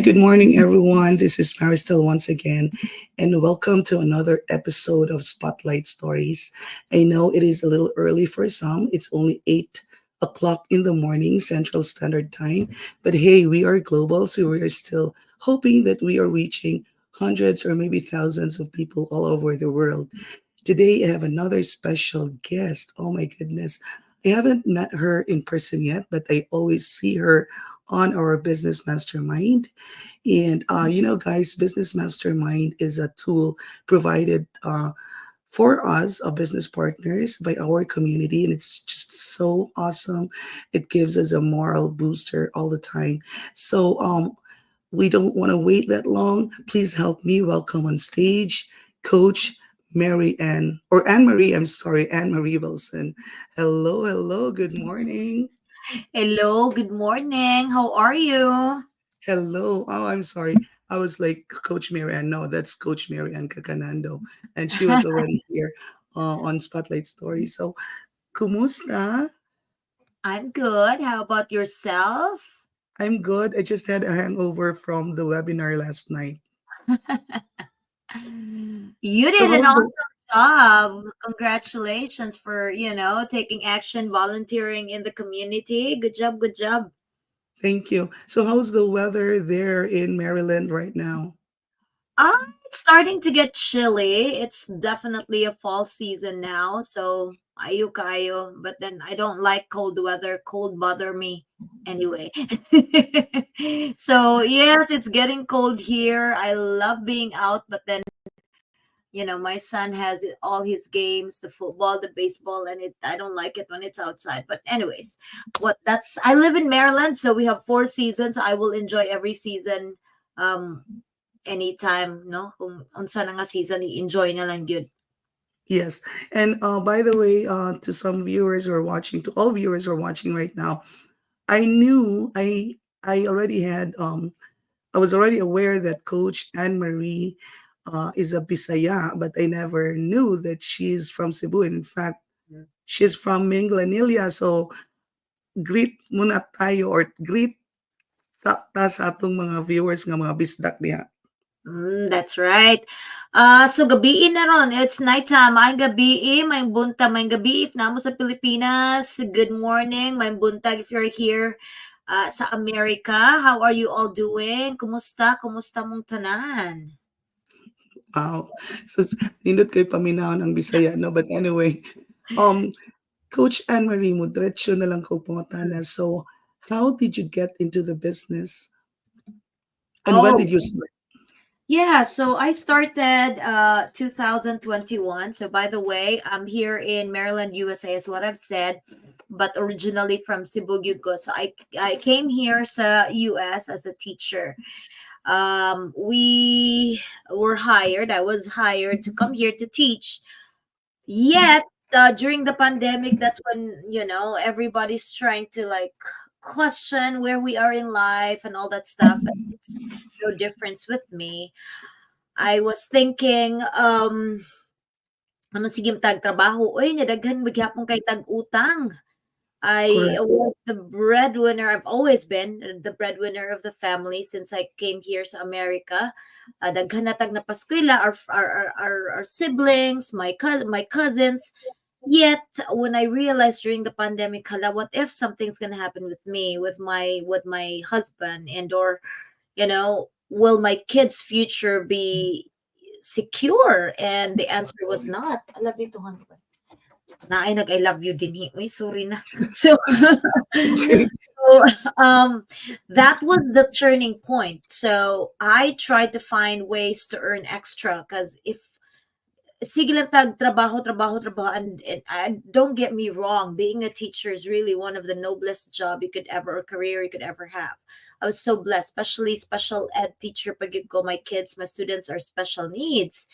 good morning, everyone. This is Maristel once again, and welcome to another episode of Spotlight Stories. I know it is a little early for some, it's only 8 o'clock in the morning, Central Standard Time, but hey, we are global, so we are still hoping that we are reaching hundreds or maybe thousands of people all over the world. Today, I have another special guest. Oh my goodness. I haven't met her in person yet, but I always see her on our business mastermind. And guys, business mastermind is a tool provided for us, business partners, by our community, and it's just so awesome. It gives us a moral booster all the time. So, we don't want to wait that long. Please help me welcome on stage Coach Mary Ann, or Anne Marie, I'm sorry, Anne Marie Wilson. Hello, hello, good morning. Hello, good morning. How are you? Hello. Oh, I'm sorry. I was like Coach Mary Ann. No, that's Coach Mary Ann Cacanando. And she was already here on Spotlight Story. So, kumusta? I'm good. How about yourself? I'm good. I just had a hangover from the webinar last night. You So, did an how's awesome the job. Congratulations for, taking action, volunteering in the community. Good job, good job. Thank you. So, how's the weather there in Maryland right now? It's starting to get chilly. It's definitely a fall season now, so ayo kayo. But then I don't like cold weather. Cold bother me anyway. So yes, it's getting cold here. I love being out, but then my son has all his games, the football, the baseball, and I don't like it when it's outside. But anyways, I live in Maryland, so we have 4 seasons. I will enjoy every season. Um, anytime, no? Kung unsa na nga season, i-enjoy na lang yun. Yes. And by the way, to some viewers who are watching, to all viewers who are watching right now, I knew I already had I was already aware that Coach Anne Marie is a Bisaya, but I never knew that she's from Cebu. In fact, she's from Minglanilla. So greet muna tayo or greet sa atong mga viewers nga mga bisdak diha. That's right. So gabi na ron. It's nighttime. May gabi, may bunta, may gabi. If namo sa Pilipinas, good morning. May buntag if you're here sa America. How are you all doing? Kumusta? Kumusta mong tanan? Wow. So nindot kay paminahon ang Bisaya, no? But anyway, um Coach Anne Marie mo diretso na lang ko pangutana. So how did you get into the business and when Oh, did you start? yeah, so I started 2021. So by the way, I'm here in Maryland, USA is what I've said, but originally from Cebu, Yugo. So I came here sa US as a teacher. We were hired. I was hired to come here to teach. Yet during the pandemic, that's when everybody's trying to like question where we are in life and all that stuff. It's no difference with me. I was thinking, ano sige tag trabaho, oy nya daghan magyapon kay tag utang. I Correct. was the breadwinner. I've always been the breadwinner of the family since I came here sa America. Daghan na tag napaskwela, our siblings, my cousins. Yet when I realized during the pandemic, hala, what if something's gonna happen with me, with my husband, and or will my kids' future be secure? And the answer was not. I love you 200. Na ay nag I love you din. Uy, sorry na. So, Okay. that was the turning point. So I tried to find ways to earn extra because if sige lang tag trabaho, trabaho, trabaho, and don't get me wrong, being a teacher is really one of the noblest job you could ever or career you could ever have. I was so blessed, especially special ed teacher pag ko my kids, my students are special needs.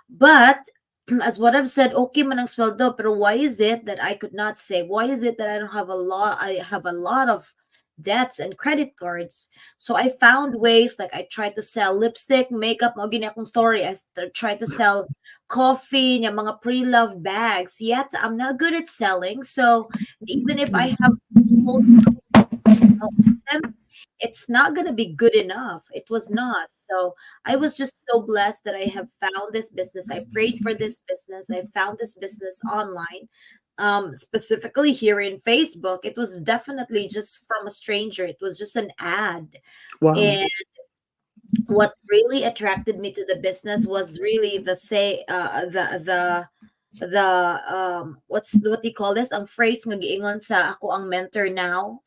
But as what I've said, okay man ang sweldo, pero why is it that I could not save? Why is it that I have a lot of debts and credit cards? So I found ways, like I tried to sell lipstick, makeup, mo gini akong story. Tried to sell coffee, nya mga pre-loved bags. Yet I'm not good at selling. So even if I have sold them, it's not going to be good enough. It was not. So I was just so blessed that I have found this business. I prayed for this business. I found this business online, specifically here in Facebook. It was definitely just from a stranger. It was just an ad. Wow. And what really attracted me to the business was really the say the what's what do you call this, ang phrase nga giingon sa ako ang mentor now,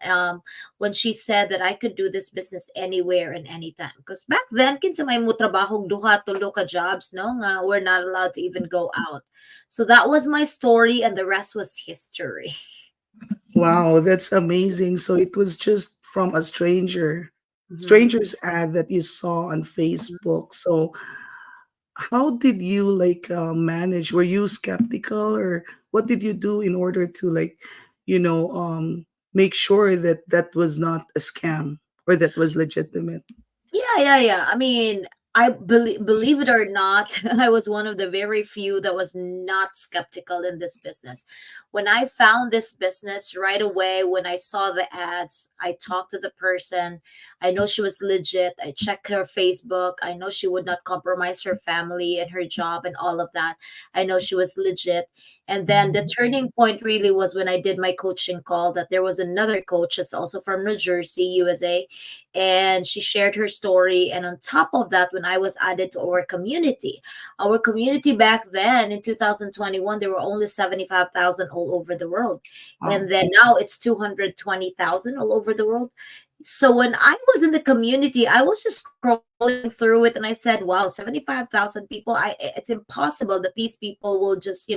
when she said that I could do this business anywhere and anytime, because back then kinsa may mo trabaho duha tulo ka jobs, no, nga we're not allowed to even go out. So that was my story and the rest was history. Wow, that's amazing. So it was just from a Mhm. stranger's ad that you saw on Facebook. So how did you like manage? Were you skeptical, or what did you do in order to like, you know, make sure that that was not a scam or that was legitimate? Yeah, yeah, yeah. I mean, believe it or not, I was one of the very few that was not skeptical in this business. When I found this business right away, when I saw the ads, I talked to the person. I know she was legit. I checked her Facebook. I know she would not compromise her family and her job and all of that. I know she was legit. And then the turning point really was when I did my coaching call, that there was another coach that's also from New Jersey, USA, and she shared her story. And on top of that, when I was added to our community back then in 2021, there were only 75,000 all over the world, Wow. and then now it's 220,000 all over the world. So when I was in the community, I was just scrolling through it and I said, wow, 75,000 people. It's impossible that these people will just,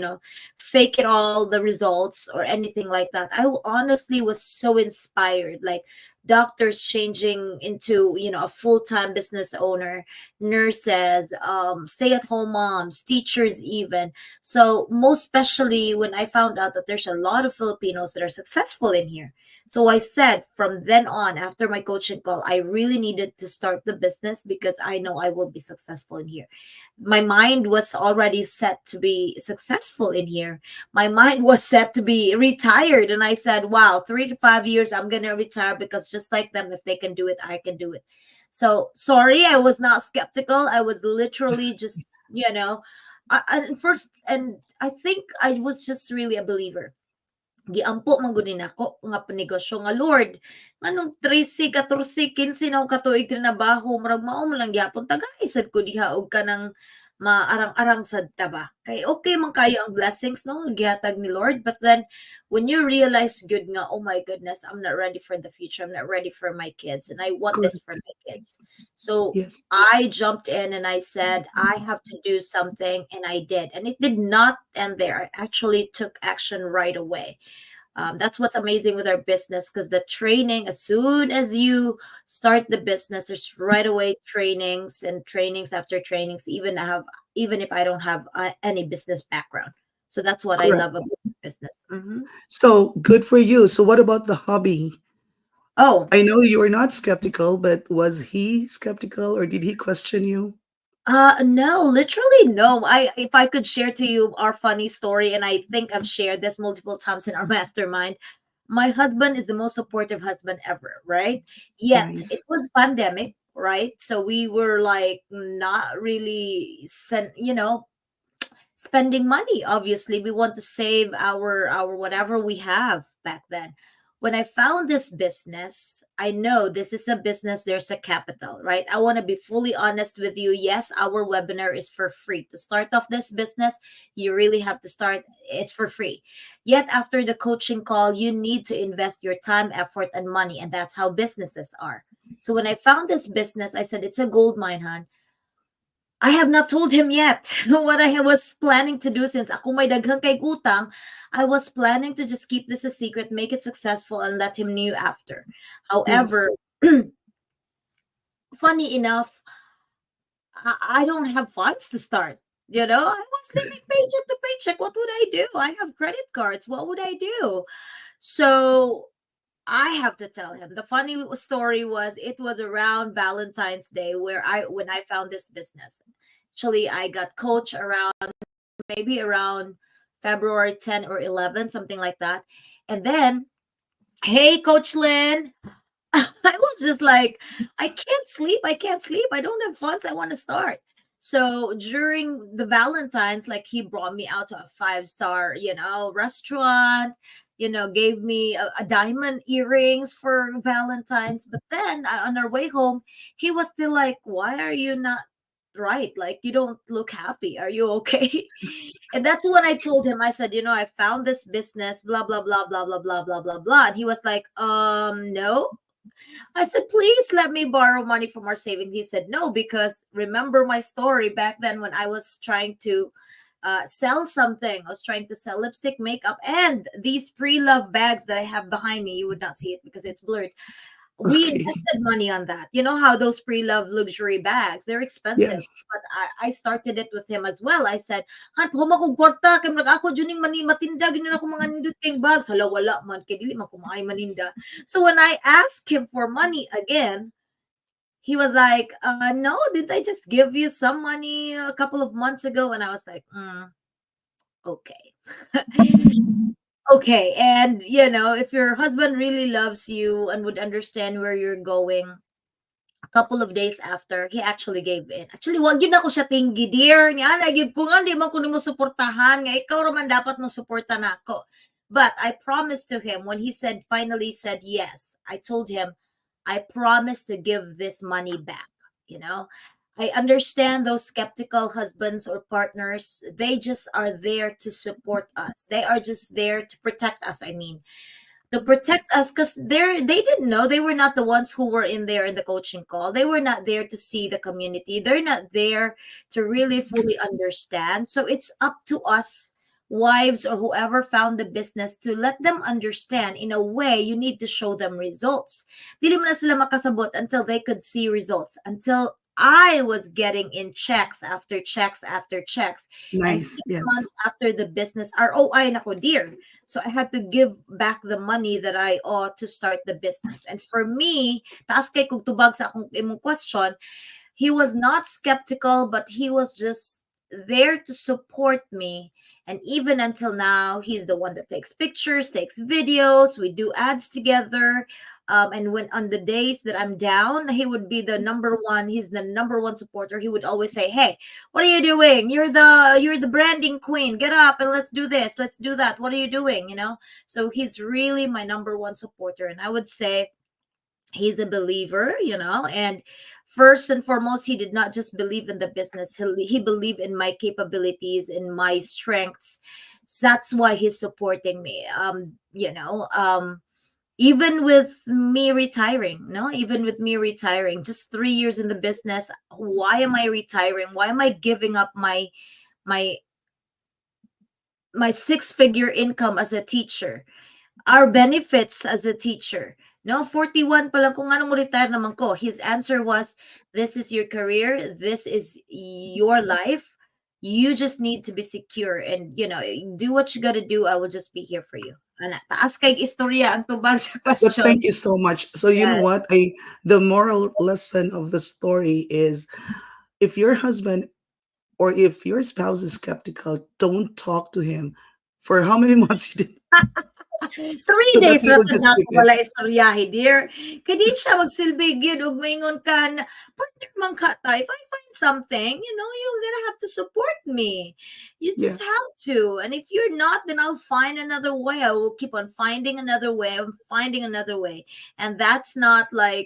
fake it all, the results or anything like that. I honestly was so inspired. Like doctors changing into, a full-time business owner, nurses, stay-at-home moms, teachers even. So most especially when I found out that there's a lot of Filipinos that are successful in here. So I said from then on, after my coaching call, I really needed to start the business because I know I will be successful in here. My mind was already set to be successful in here. My mind was set to be retired. And I said, wow, 3 to 5 years, I'm going to retire because just like them, if they can do it, I can do it. So sorry, I was not skeptical. I was literally just, and first, and I think I was just really a believer. Giampo man gud ni nako nga panegosyo nga Lord, nganong 13, 14, 15 na ako katuig trinabaho murag mao man lang gyapon tagay sad ko diha og kanang maarang-arang sad ta ba. Kay okay man kayo ang blessings, no, gihatag ni Lord, but then when you realize good nga, oh my goodness, I'm not ready for the future. I'm not ready for my kids and I want this for Correct. my kids. So Yes. I jumped in and I said I have to do something, and I did. And it did not end there. I actually took action right away. That's what's amazing with our business, because the training, as soon as you start the business, there's right away trainings and trainings after trainings, even if I don't have any business background. So that's what I Correct. love about business. So good for you. So what about the hobby? Oh, I know you were not skeptical, but was he skeptical or did he question you? no, literally no. I If I could share to you our funny story, and I think I've shared this multiple times in our mastermind. My husband is the most supportive husband ever, right? Yet it Nice. was pandemic, right? So we were like not really spending money. Obviously we want to save our whatever we have back then. When I found this business, I know this is a business, there's a capital, right? I want to be fully honest with you. Yes, our webinar is for free. To start off this business, you really have to start, it's for free. Yet after the coaching call, you need to invest your time, effort, and money, and that's how businesses are. So when I found this business, I said it's a gold mine, hon. I have not told him yet what I was planning to do, since ako may daghang kay utang. I was planning to just keep this a secret, make it successful, and let him know after. Yes. However, funny enough, I don't have funds to start. I was living paycheck to paycheck. What would I do? I have credit cards. What would I do? So I have to tell him. The funny story was, it was around Valentine's Day where I when I found this business. Actually, I got coach around maybe around February 10 or 11, something like that. And then, hey, Coach Lynn, I was just like, I can't sleep. I can't sleep. I don't have funds. I want to start. So during the Valentine's, like he brought me out to a 5-star, restaurant, gave me a diamond earrings for Valentine's. But then on our way home, he was still like, why are you not right? Like, you don't look happy. Are you okay? And that's when I told him, I said, I found this business, blah, blah, blah, blah, blah, blah, blah, blah, blah. And he was like, no. I said, please let me borrow money from our savings. He said, no, because remember my story back then when I was trying to sell something. I was trying to sell lipstick, makeup, and these pre-love bags that I have behind me. You would not see it because it's blurred. We Okay. invested money on that. You know how those pre-love luxury bags, they're expensive. Yes. But I started it with him as well. I said, Han, pahuma kong kwarta, kay murag ako dyan yung matinda, ganyan ako mga nindot kayong bags. Hala, wala man, kay dili man kumaay maninda. So when I asked him for money again, he was like, no, didn't I just give you some money a couple of months ago? And I was like, okay. Okay. And, if your husband really loves you and would understand where you're going, a couple of days after, he actually gave in. Actually, wag yun ako siya tinggi, dear. Nga, nagyod ko nga, di man ko nimo suportahan. Nga, ikaw raman dapat mo suporta na ako. But I promised to him when he finally said yes, I told him, I promise to give this money back. You know, I understand those skeptical husbands or partners, they just are there to support us. They are just there to protect us. I mean, to protect us because they didn't know, they were not the ones who were in there in the coaching call. They were not there to see the community. They're not there to really fully understand. So it's up to us wives or whoever found the business to let them understand. In a way, you need to show them results. Dili mo na sila makasabot until they could see results, until I was getting in checks after checks after checks. And Nice. six Yes. months after the business, ROI na ko, dear. So I had to give back the money that I ought to start the business. And for me, taas kay kung tubag sa akong imong question, he was not skeptical, but he was just there to support me. And even until now, he's the one that takes pictures, takes videos. We do ads together. And when on the days that I'm down, he would be the number one. He's the number one supporter. He would always say, "Hey, what are you doing? You're the branding queen. Get up and let's do this. Let's do that. What are you doing?" So he's really my number one supporter. And I would say he's a believer, and first and foremost, he did not just believe in the business. He believed in my capabilities, in my strengths. That's why he's supporting me. Even with me retiring, no, even with me retiring, just 3 years in the business, why am I retiring? Why am I giving up my my six-figure income as a teacher? Our benefits as a teacher. No, 41 pa lang kung ano mo retire naman ko. His answer was, this is your career. This is your life. You just need to be secure and, do what you gotta do. I will just be here for you. Ana, taas kay istorya ang tubag sa But question. thank you so much. So you know Yes. what? The moral lesson of the story is if your husband or if your spouse is skeptical, don't talk to him for how many months you did 3 days that he ra will sad just na skip ako it. wala istoryahe, dear. Kaya di siya magsilbi gyud og moingon ka na, partner man ka ta. If I find something, you're gonna have to support me. You Yeah, just have to. And if you're not, then I'll find another way. I will keep on finding another way. I'm finding another way. And that's not rare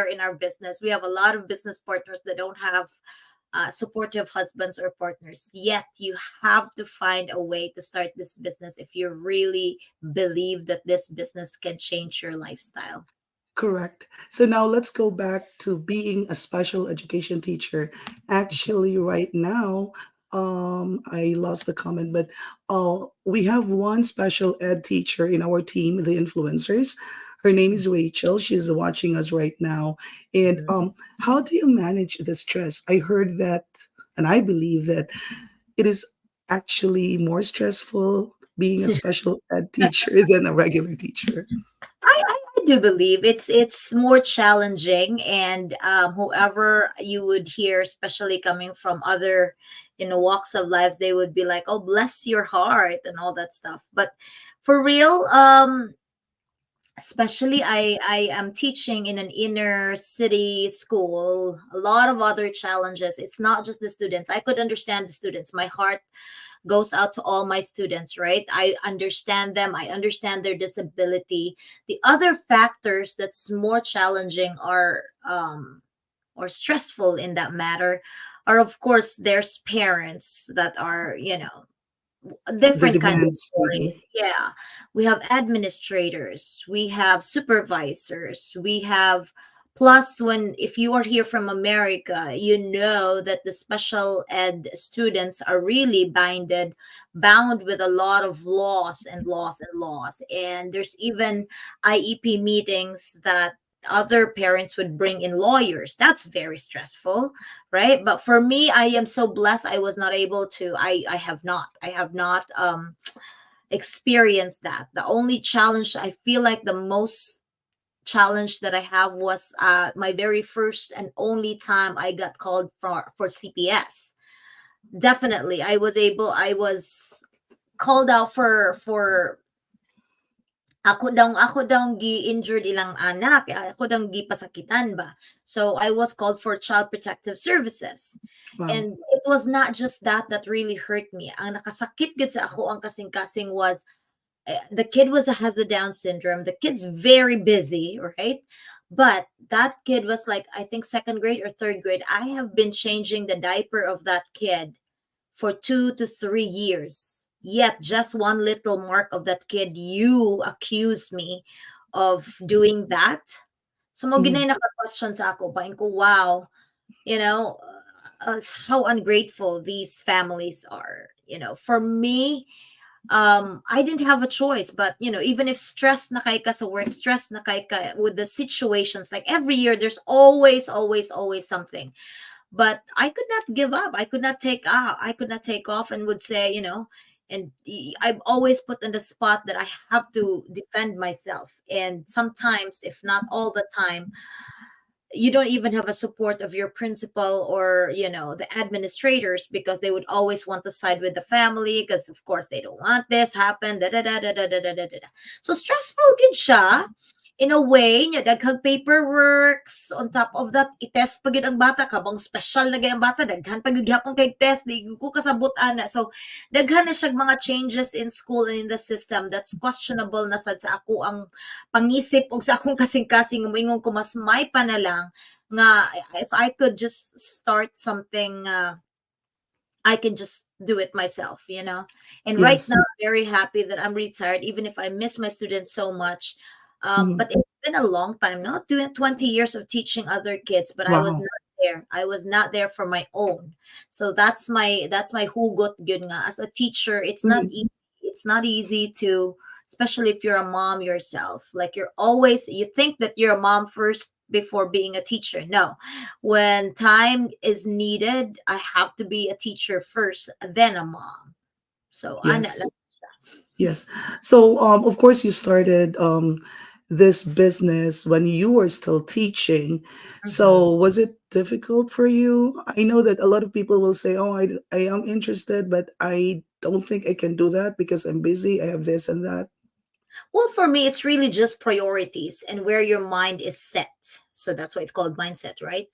in our business. We have a lot of business partners that don't have supportive husbands or partners. Yet you have to find a way to start this business if you really believe that this business can change your lifestyle. correct. So now let's go back to being a special education teacher. Actually, right now, I lost the comment, but we have one special ed teacher in our team, the influencers. Her name is Rachel. She's watching us right now. And Mhm. how do you manage the stress? I heard that, and I believe that it is actually more stressful being a special ed teacher than a regular teacher. I do believe it's more challenging, and whoever you would hear, especially coming from other walks of lives, they would be like, "Oh, bless your heart," and all that stuff. But for real, especially I am teaching in an inner city school, a lot of other challenges. It's not just the students. I could understand the students. My heart goes out to all my students, right? I understand them. I understand their disability. The other factors that's more challenging are or stressful in that matter are, of course, there's parents that are, The different kinds of demands. Mhm. stories. Yeah. We have administrators, we have supervisors, we have, plus when if you are here from America, you know that the special ed students are really bound with a lot of laws and laws and laws. And there's even IEP meetings that other parents would bring in lawyers. That's very stressful, right? But for me, I am so blessed. I was not able to. I have not experienced that. The only challenge, I feel like the most challenge that I have was my very first and only time I got called for CPS. Definitely, I was called out for ako daw gi-injured ilang anak, ako daw gipasakitan ba. So I was called for Child Protective Services. Wow. And it was not just that really hurt me. Ang nakasakit gud sa ako ang kasing-kasing was, the kid has a Down syndrome. The kid's very busy, right? But that kid was like, I think second grade or third grade. I have been changing the diaper of that kid for 2 to 3 years. Yet, just one little mark of that kid, you accuse me of doing that. So, mo Mhm. ginay naka-question sa ako, pain ko, wow, you know, how ungrateful these families are. For me, I didn't have a choice. But, even if stress na kay ka sa work, stress na kay ka with the situations, like every year, there's always, always, always something. But I could not give up. I could not take off. I could not take off and would say, and I've always put in the spot that I have to defend myself. And sometimes, if not all the time, you don't even have a support of your principal or the administrators, because they would always want to side with the family, because of course they don't want this happen, da, da, da, da, da, da, da, da, da. So stressful gid siya in a way nya, daghang paperworks. On top of that, i-test pa gid ang bata, kabang special na gay ang bata, daghan pa gid gyapon kay test, di ko kasabot ana. So daghan na siya mga changes in school and in the system that's questionable na sad sa ako ang pangisip og sa akong kasing-kasing. Moingon ko, mas may pa na lang nga if I could just start something, I can just do it myself. And right Yes. now, I'm very happy that I'm retired, even if I miss my students so much. Mhm. But it's been a long time, not doing 20 years of teaching other kids, but I was Wow. not there. I was not there for my own. So that's my hugot gyud nga. As a teacher, it's not Mhm. easy. It's not easy to, especially if you're a mom yourself. Like you think that you're a mom first before being a teacher. No, when time is needed, I have to be a teacher first, then a mom. So ana Yes. lang. Yes. So, of course, you started this business when you were still teaching. Mhm. So, was it difficult for you? I know that a lot of people will say, "Oh, I am interested, but I don't think I can do that because I'm busy. I have this and that." Well, for me, it's really just priorities and where your mind is set. So that's why it's called mindset, right?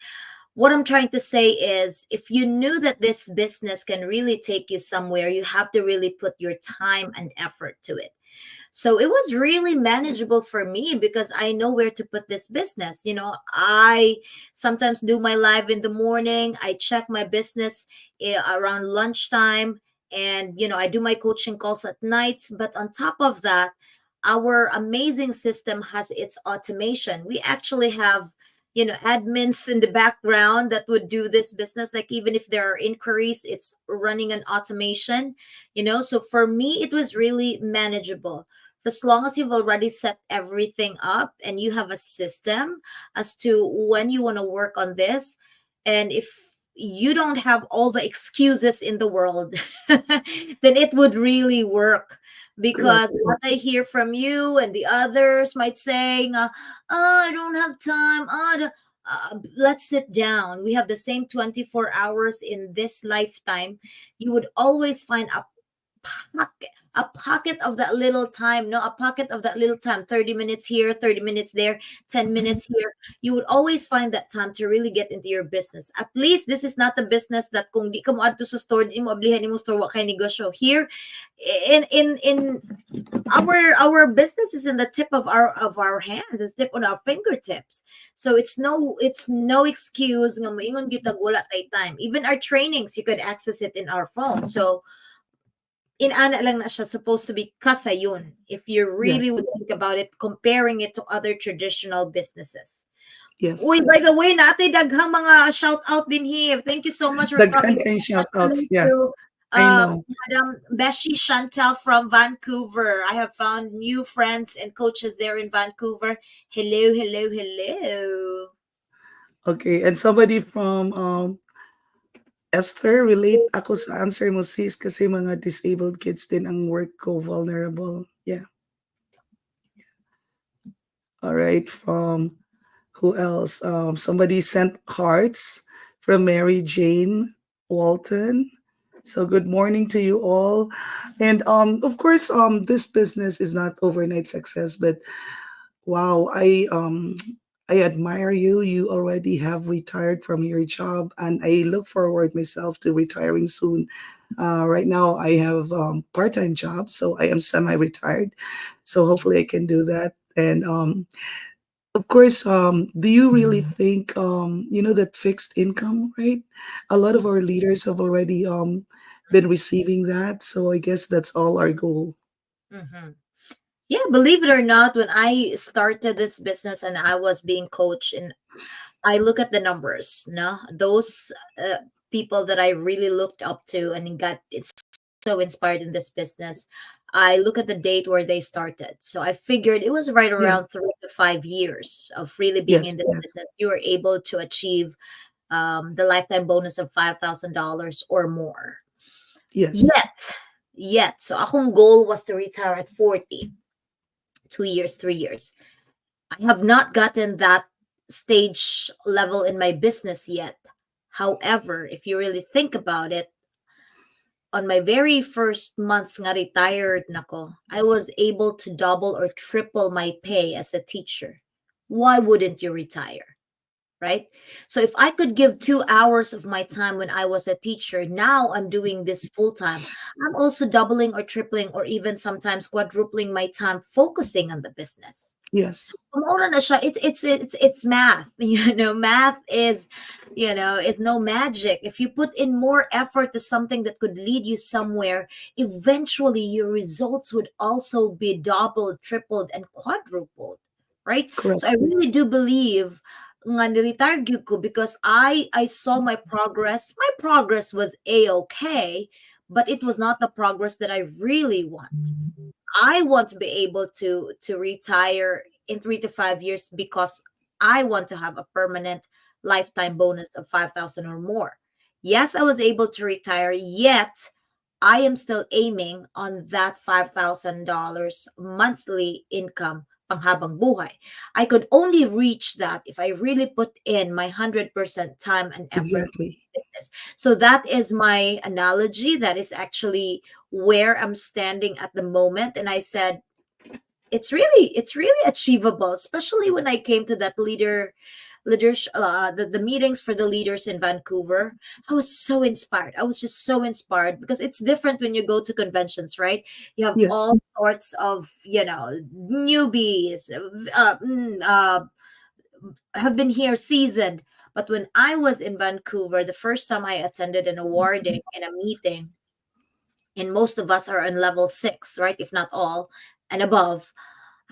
What I'm trying to say is, if you knew that this business can really take you somewhere, you have to really put your time and effort to it. So it was really manageable for me because I know where to put this business. I sometimes do my live in the morning, I check my business around lunchtime, and I do my coaching calls at nights. But on top of that, our amazing system has its automation. We actually have admins in the background that would do this business. Like, even if there are inquiries, it's running an automation. So for me, it was really manageable as long as you've already set everything up and you have a system as to when you want to work on this. And if you don't have all the excuses in the world, then it would really work. Because Correct. what I hear from you and the others might saying, oh, I don't have time. Let's sit down. We have the same 24 hours in this lifetime. You would always find a pocket of that little time, no, a pocket of that little time, 30 minutes here, 30 minutes there, 10 minutes here. You would always find that time to really get into your business. At least this is not a business that kung di ka mo adto sa store, di mo ablihan mo store, wa kay negosyo. Here, in our business is in the tip of our hands, it's tip on our fingertips. So it's no excuse nga moingon kita wala tay time. Even our trainings, you could access it in our phone. So inana lang na siya supposed to be kasayon if you Yes. really would think about it, comparing it to other traditional businesses. Yes. Uy, by the way, natay daghang mga shout out din here. Thank you so much for Daghan coming. kayong shout Hello outs. Yeah, to I know. Madam Beshi Chantel from Vancouver. I have found new friends and coaches there in Vancouver. Hello, hello, hello. Okay. And somebody from Esther, relate ako sa answer mo sis kasi mga disabled kids din ang work ko vulnerable. Yeah. All right. From who else? Somebody sent hearts from Mary Jane Walton. So good morning to you all. And of course this business is not overnight success, but wow, I admire you. You already have retired from your job, and I look forward myself to retiring soon. Right now, I have part-time job, so I am semi-retired. So hopefully, I can do that. And of course, do you really think that fixed income, right? A lot of our leaders have already been receiving that. So I guess that's all our goal. Mhm. Yeah, believe it or not, when I started this business and I was being coached, and I look at the numbers, no, those people that I really looked up to and got it's so inspired in this business. I look at the date where they started, so I figured it was right Yeah. around 3 to 5 years of really being Yes. in this Yes. business. You were able to achieve the lifetime bonus of $5,000 or more. Yes. Yet. So akong goal was to retire at 40, 2 years, 3 years. I have not gotten that stage level in my business yet. However, if you really think about it, on my very first month nga retired nako, I was able to double or triple my pay as a teacher. Why wouldn't you retire? Right? So if I could give 2 hours of my time when I was a teacher, now I'm doing this full time. I'm also doubling or tripling or even sometimes quadrupling my time focusing on the business. Yes. Mura na siya. It's math. Math is no magic. If you put in more effort to something that could lead you somewhere, eventually your results would also be doubled, tripled, and quadrupled. Right? Correct. So I really do believe nga ni-retire gyud ko because I saw my progress. My progress was a-okay, but it was not the progress that I really want. I want to be able to retire in 3 to 5 years because I want to have a permanent lifetime bonus of 5,000 or more. Yes, I was able to retire, yet I am still aiming on that $5,000 monthly income panghabang buhay. I could only reach that if I really put in my 100% time and effort Exactly. business. So that is my analogy. That is actually where I'm standing at the moment. And I said, it's really achievable, especially when I came to that leaders the meetings for the leaders in Vancouver. I was so inspired. I was just so inspired because it's different when you go to conventions, right? You have Yes. all sorts of newbies, have been here seasoned. But when I was in Vancouver, the first time I attended an awarding and a meeting, and most of us are on level 6, right? If not all and above.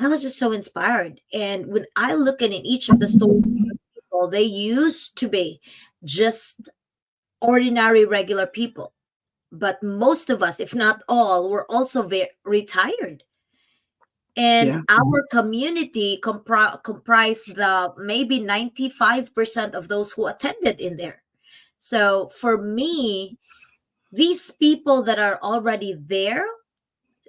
I was just so inspired. And when I look at in each of the stories of people, they used to be just ordinary, regular people. But most of us, if not all, were also retired. And Yeah. our community comprised the maybe 95% of those who attended in there. So for me, these people that are already there,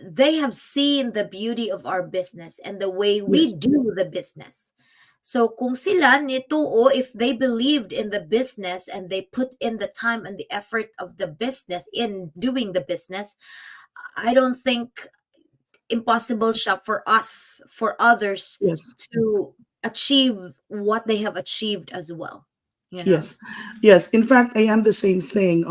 they have seen the beauty of our business and the way we Yes. do the business. So kung sila nituo, if they believed in the business and they put in the time and the effort of the business in doing the business, I don't think impossible siya for us, for others Yes. to achieve what they have achieved as well, you know? Yes. Yes. In fact, I am the same thing.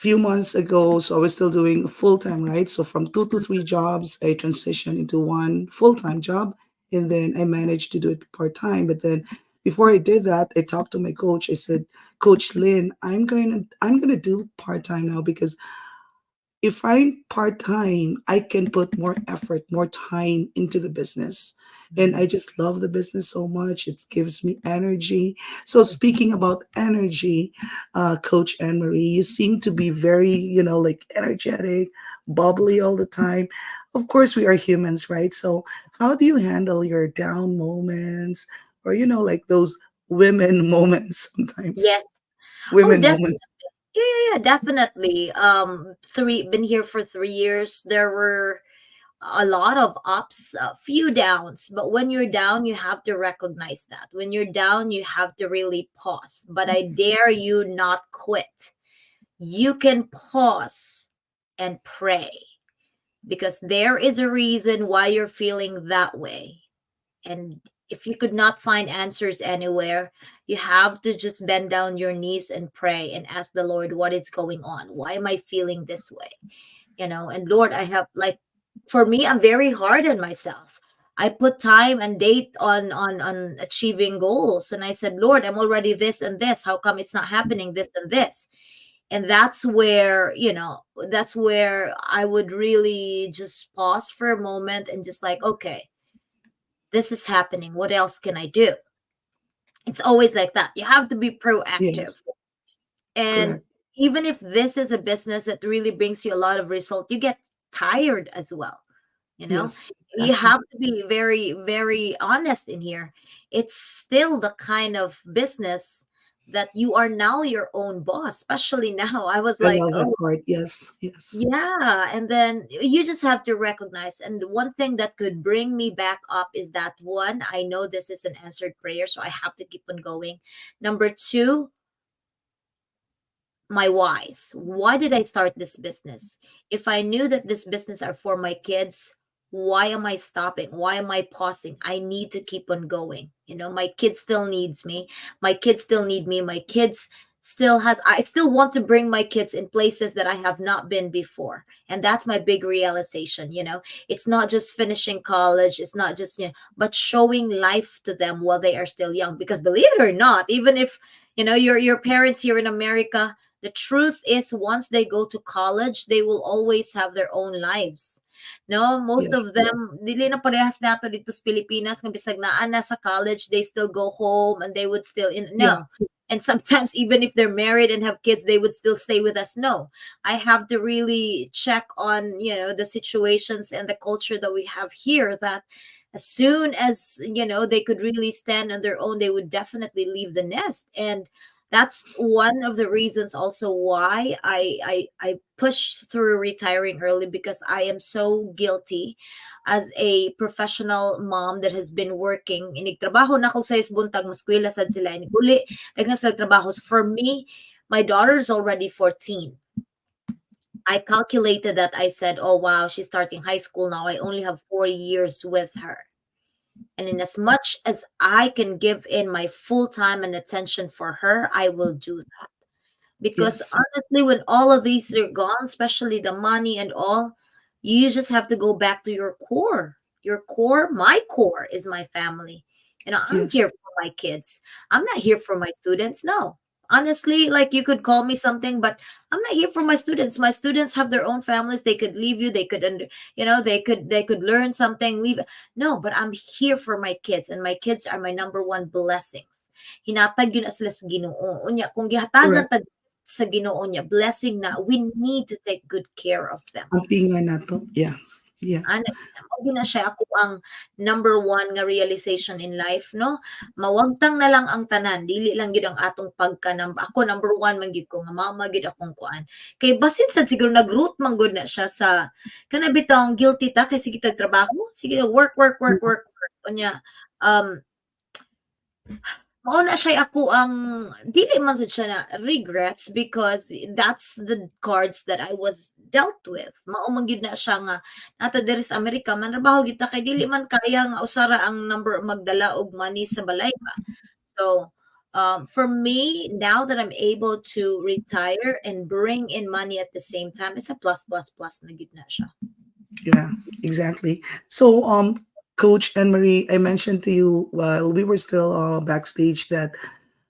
Few months ago, so I was still doing full time, right? So from two to three jobs, I transitioned into one full time job, and then I managed to do it part time. But then before I did that, I talked to my coach. I said, Coach Lynn, I'm gonna do part time now because if I'm part time, I can put more effort, more time into the business. And I just love the business so much. It gives me energy. So, speaking about energy, Coach Anne Marie, you seem to be very, like energetic, bubbly all the time. Of course, we are humans, right? So, how do you handle your down moments or, like those women moments sometimes? Yes. Oh, Women definitely. moments. Yeah, yeah, yeah, definitely. Three been here for 3 years. There were a lot of ups, a few downs, but when you're down, you have to recognize that. When you're down, you have to really pause. But I dare you not quit. You can pause and pray because there is a reason why you're feeling that way. And if you could not find answers anywhere, you have to just bend down your knees and pray and ask the Lord what is going on. Why am I feeling this way? And Lord, I have like, for me, I'm very hard on myself. I put time and date on achieving goals, and I said, Lord, I'm already this and this. How come it's not happening? This and this. And that's where I would really just pause for a moment and just like, okay, this is happening. What else can I do? It's always like that. You have to be proactive. Yes, And correct. even if this is a business that really brings you a lot of results, you get tired as well. You know, Yes, you exactly. have to be very, very honest in here. It's still the kind of business that you are now your own boss, especially now. I was I like, love oh, that part. Yes, yes, yeah, and then you just have to recognize. And one thing that could bring me back up is that one, I know this is an answered prayer, so I have to keep on going. Number two, my whys. Why did I start this business? If I knew that this business are for my kids, why am I stopping? Why am I pausing? I need to keep on going. My kid still needs me. My kids still need me. My kids still has I still want to bring my kids in places that I have not been before. And that's my big realization. It's not just finishing college, it's not just, but showing life to them while they are still young because believe it or not, even if your parents here in America, the truth is, once they go to college, they will always have their own lives. No, most yes, of them, dili na parehas nato dito sa Pilipinas, nga bisag naa na sa college, they still go home and they would still, yeah, no. And sometimes, even if they're married and have kids, they would still stay with us. No, I have to really check on, the situations and the culture that we have here that as soon as, they could really stand on their own, they would definitely leave the nest. And that's one of the reasons also why I push through retiring early because I am so guilty as a professional mom that has been working. Inigtrabaho na ako sa isbuntag, maskwela sad sila. Iniguli, daghang sila trabaho. So for me, my daughter is already 14. I calculated that. I said, oh wow, she's starting high school now. I only have 4 years with her. And in as much as I can give in my full time and attention for her, I will do that. Because yes, honestly, when all of these are gone, especially the money and all, you just have to go back to your core. Your core, my core is my family. I'm yes, here for my kids. I'm not here for my students. No. Honestly, like you could call me something, but I'm not here for my students. My students have their own families. They could leave you. They could, they could learn something. Leave. No, but I'm here for my kids, and my kids are my number one blessings. Hinatag yun na sila sa Ginoo. Unya, kung gihatagan correct. tag sa Ginoo niya, blessing na, we need to take good care of them. Ang pinga na to. Yeah, yeah. Ana, mao na siya ako ang number one nga realization in life, no? Mawagtang na lang ang tanan, dili lang gyud ang atong ako number one man gyud ko nga mama gyud akong kuan. Kay basin sad siguro nag-root man gud na siya sa kana bitong guilty ta kay sige tag trabaho, sige work, work, work, Mm, work, work. Unya, um mao na siya ako ang dili man sad siya na regrets because that's the cards that I was dealt with. Mao man gyud na siya nga nata diri sa Amerika manrabaho gyud ta kay dili man kaya nga usara ang number magdala og money sa balay ba. So, for me, now that I'm able to retire and bring in money at the same time, it's a plus plus plus na gyud na siya. Yeah, exactly. So, Coach Anne Marie, I mentioned to you while we were still backstage that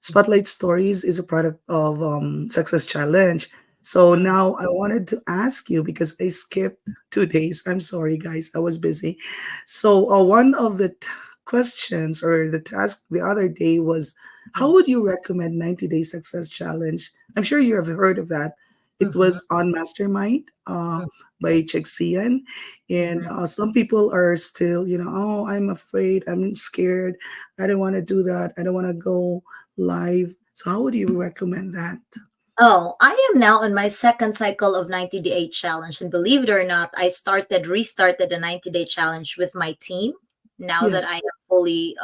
Spotlight Stories is a product of Success Challenge. So Mm. now I wanted to ask you because I skipped 2 days. I'm sorry, guys, I was busy. So one of the questions or the task the other day was, how Mhm. would you recommend 90 Day Success Challenge? I'm sure you have heard of that. It Mhm. was on Mastermind by Chexian. And Mhm. some people are still, oh, I'm afraid, I'm scared, I don't want to do that, I don't want to go live. So how would you recommend that? Oh, I am now on my second cycle of 90-day challenge. And believe it or not, restarted the 90-day challenge with my team now that I Yes. am fully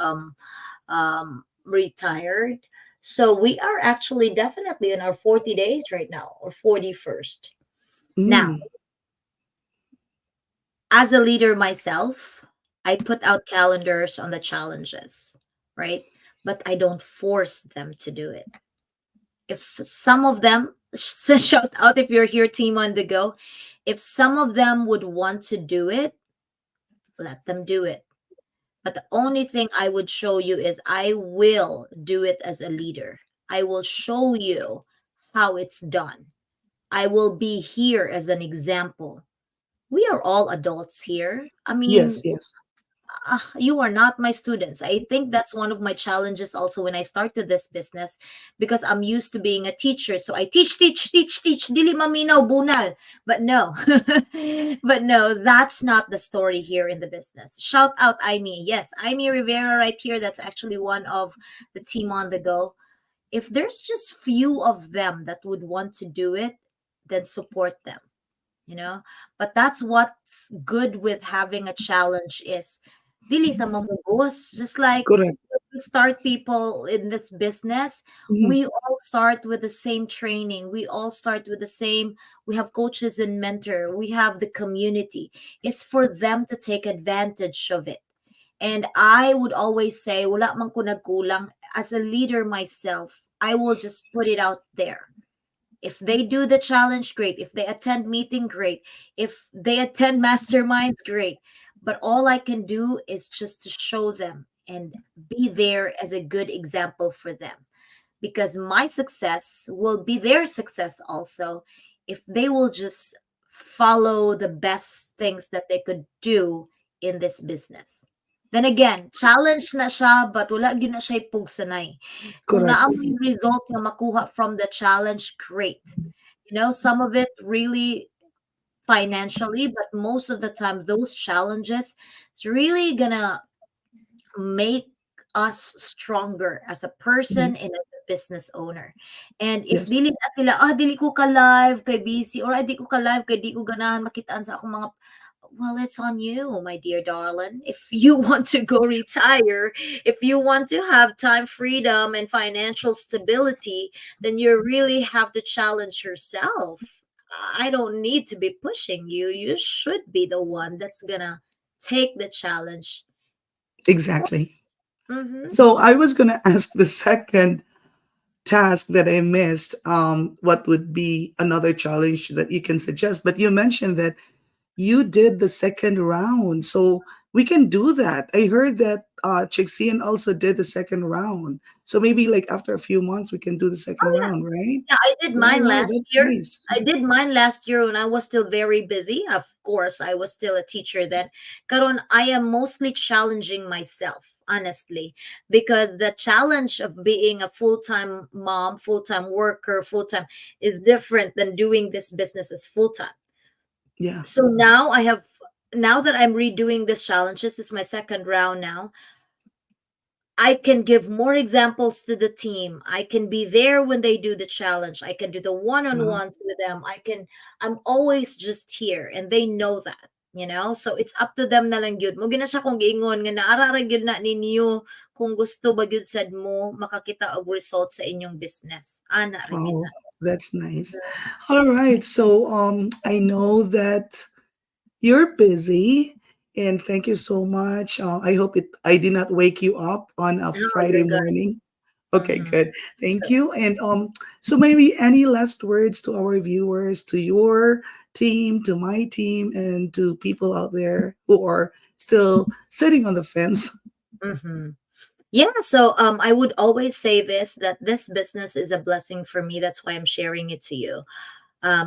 retired. So we are actually definitely in our 40 days right now, or 41st. Now, Mm, as a leader myself, I put out calendars on the challenges, right? But I don't force them to do it. If some of them, shout out if you're here, team on the go, if some of them would want to do it, let them do it. But the only thing I would show you is I will do it as a leader. I will show you how it's done. I will be here as an example. We are all adults here. I yes, mean, yes. you are not my students. I think that's one of my challenges also when I started this business because I'm used to being a teacher. So I teach, teach, teach, teach. Dili maminaw bunal. But no, but no, that's not the story here in the business. Shout out Amy. Yes, Amy Rivera right here. That's actually one of the team on the go. If there's just few of them that would want to do it, then support them, you know. But that's what's good with having a challenge is dili ta mamugos, just like Correct. we start people in this business, Mhm. we all start with the same training, we all start with the same, we have coaches and mentor, we have the community. It's for them to take advantage of it. And I would always say wala man ko nagkulang. As a leader myself, I will just put it out there. If they do the challenge, great. If they attend meeting, great. If they attend masterminds, great. But all I can do is just to show them and be there as a good example for them. Because my success will be their success also if they will just follow the best things that they could do in this business. Then again, challenge na siya, but wala gyud na siya pugsanay. Kung Correct. naa may result na makuha from the challenge, great. You know, some of it really financially, but most of the time, those challenges, it's really gonna make us stronger as a Mhm. person and as a business owner. And if Yes. dili na sila, dili ko ka live kay busy or di ko ka live kay di ko ganahan makitaan sa akong mga, well, it's on you, my dear darling. If you want to go retire, if you want to have time freedom and financial stability, then you really have to challenge yourself. I don't need to be pushing you. You should be the one that's gonna take the challenge. Exactly. Mm-hmm. So I was gonna ask the second task that I missed. What would be another challenge that you can suggest? But you mentioned that you did the second round, so we can do that. I heard that Chixian also did the second round. So maybe like after a few months, we can do the second Oh, round, right? yeah, I did Oh mine wow, last that's year. nice. I did mine last year when I was still very busy. Of course, I was still a teacher then. Karon, I am mostly challenging myself, honestly, because the challenge of being a full-time mom, full-time worker, full-time is different than doing this business as full-time. Yeah. So now that I'm redoing this challenge, this is my second round now. I can give more examples to the team. I can be there when they do the challenge. I can do the Uh, one-on-ones with them. I'm always just here and they know that. So it's up to them na lang gyud mo gina siya kung giingon nga naara ra gyud na ninyo kung gusto ba gyud sad mo makakita og result sa inyong business ana ra gyud na. Wow, that's nice. All right. So I know that you're busy and thank you so much. I hope I did not wake you up on a No, Friday you're good. morning. Okay, Mhm. good. Thank you. And so maybe any last words to our viewers, to your team, to my team, and to people out there who are still sitting on the fence. Mhm. Yeah, so I would always say this that this business is a blessing for me. That's why I'm sharing it to you.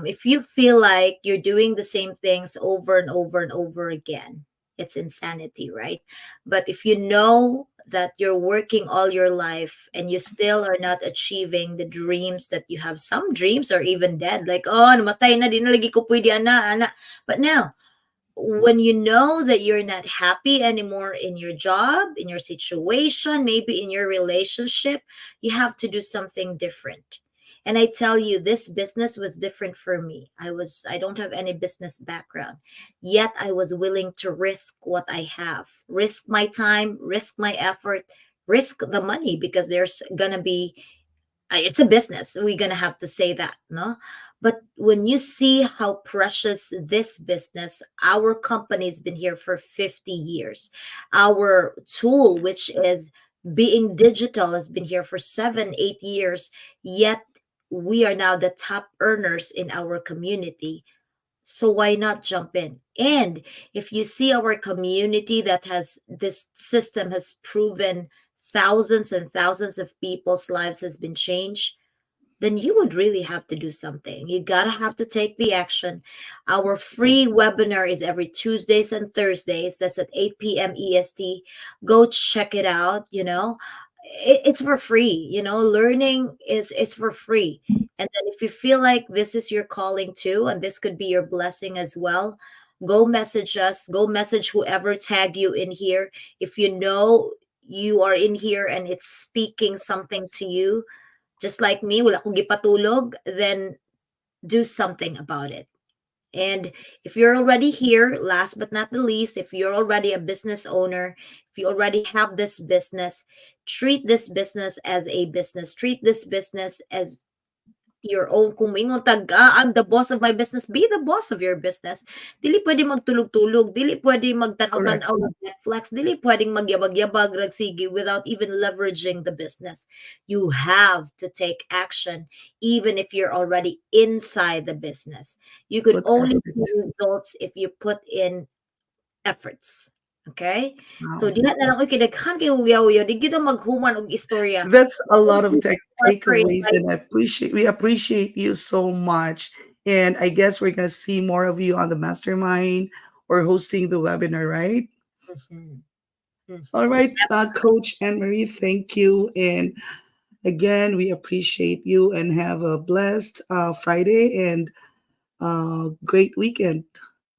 If you feel like you're doing the same things over and over and over again, it's insanity, right? But if you know that you're working all your life and you still are not achieving the dreams that you have, some dreams are even dead. Like, oh, namatay na, di na lagi ko pwede, ana. But now, when you know that you're not happy anymore in your job, in your situation, maybe in your relationship, you have to do something different. And I tell you, this business was different for me. I don't have any business background. Yet I was willing to risk what I have. Risk my time, risk my effort, risk the money because there's going to be it's a business. We're gonna have to say that, no? But when you see how precious this business, our company's been here for 50 years. Our tool, which is being digital, has been here for 7, 8 years. Yet we are now the top earners in our community. So why not jump in? And if you see our community that has this system has proven thousands and thousands of people's lives has been changed, then you would really have to do something. You gotta have to take the action. Our free webinar is every Tuesdays and Thursdays. That's at 8 p.m. EST. Go check it out. It's for free. Learning is for free. And then if you feel like this is your calling too, and this could be your blessing as well, go message us. Go message whoever tag you in here. If you know you are in here and it's speaking something to you, just like me, wala akong gipatulog, then do something about it. And if you're already here, last but not the least, if you're already a business owner, if you already have this business, treat this business as a business. Treat this business as your own. Kung moingon tag, I'm the boss of my business, be the boss of your business. Dili pwede magtulog-tulog, dili pwede Correct. magtanaw-tanaw ng Netflix, dili pwedeng magyabag-yabag ragsigi without even leveraging the business. You have to take action even if you're already inside the business. You could Put only effort. see results if you put in efforts. Okay? So Wow. diha na lang ko'y kidaghan kay uyaw-uyaw, di kita maghuman og istorya. That's a lot Thank of you so much for takeaways, and inviting. we appreciate you so much. And I guess we're gonna see more of you on the mastermind or hosting the webinar, right? Mhm. All Mhm. right, Coach Anne Marie, thank you. And again, we appreciate you and have a blessed Friday and great weekend.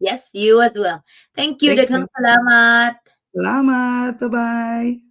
Yes, you as well. Thank you, Thank daghang you. salamat. Salamat. Bye bye.